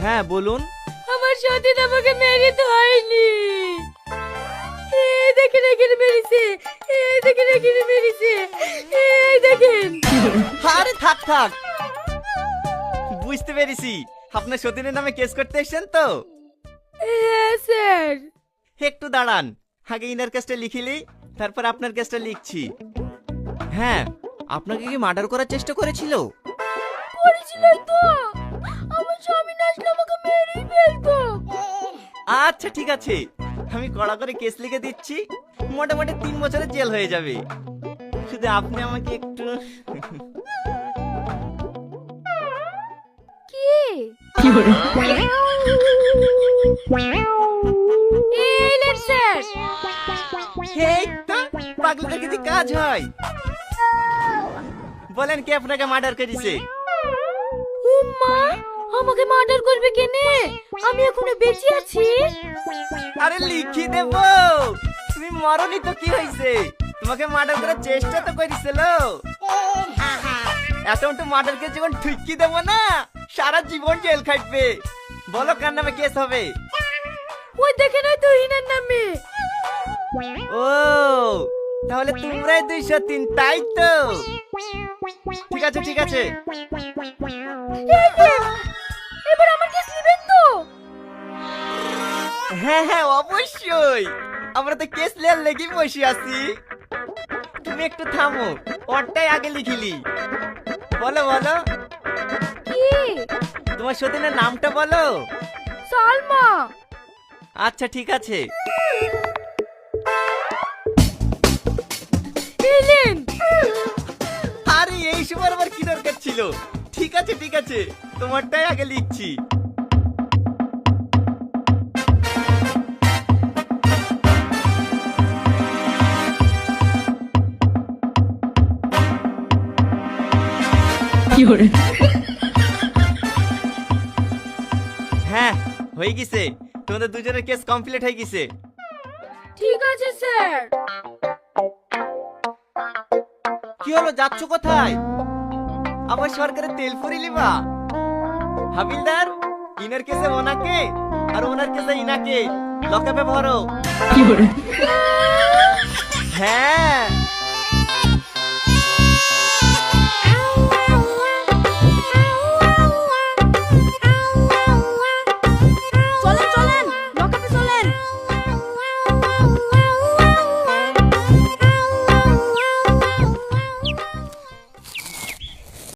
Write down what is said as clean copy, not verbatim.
হ্যাঁ বলুন। আমার সতীন আমাকে মেরে তো হয়নি। এই দেখেন এখানে মেরেছে, এই দেখেন এখানে মেরেছে, এই দেখেন। আরে থাক থাক, বুঝতে পেরেছি আপনার সতীনের নামে কেস করতে এসেছেন তো। হ্যাঁ স্যার। একটু দাঁড়ান, আগে ইনার কেসটা লিখিলি, তারপর আপনার কেসটা লিখছি। হ্যাঁ, আপনাকে কি মার্ডার করার চেষ্টা করেছিল? করেছিলই তো, আমার স্বামী না আসলে আমাকে মেরেই ফেলতো। আচ্ছা ঠিক আছে, আমি কড়া করে কেস লিখে দিচ্ছি, মোটামুটি 3 বছরের জেল হয়ে যাবে। শুধু আপনি আমাকে একটু কি এলেন স্যার। এই তো পাগলাদের কি কাজ হয়। বলেন কে আপনাকে মার্ডার করেছে? উম্মা, আমাকে মার্ডার করবে কেনে? আমি এখনো বেঁচে আছি। আরে লিখি দেব, তুমি মরনি তো কি হয়েছে, তোমাকে মার্ডার করার চেষ্টা তো করেছিল। এত মার্ডার কে যখন ঠিকই দেবো না, সারা জীবন জেল খাটবে। বলো কার নামে কেস হবে? ওই দেখেন ওই তুহিনের নামে। ও তাহলে তোমরাই 203, তাই তো? ঠিক আছে ঠিক আছে। এই যে, এবার আমার কেস নেবেন তো? হ্যাঁ হ্যাঁ অবশ্যই, আমরা তো কেস লেয়ার লেগে বসে আছি। তুমি একটু থামো, ওরটাই আগে লিখিলি। বলো বলো, কি? তোমার সতীনের নামটা বলো। সালমা। আচ্ছা ঠিক আছে। এলেন। আরে এই সময় আবার কি দরকার ছিল? ঠিক আছে ঠিক আছে, তোমারটাই আগে লিখছি। হ্যাঁ হয়ে গেছে, তোমাদের দুজনের কেস কমপ্লিট হয়ে গেছে। ঠিক আছে স্যার। কি হলো, যাচ্ছ কোথায়? আবার সরকারের তেল ফুরি লিবা? হাবিলদার, ইনার কেসে ওনাকে আর ওনার কেসে ইনাকে লকআপে ভরো। হ্যাঁ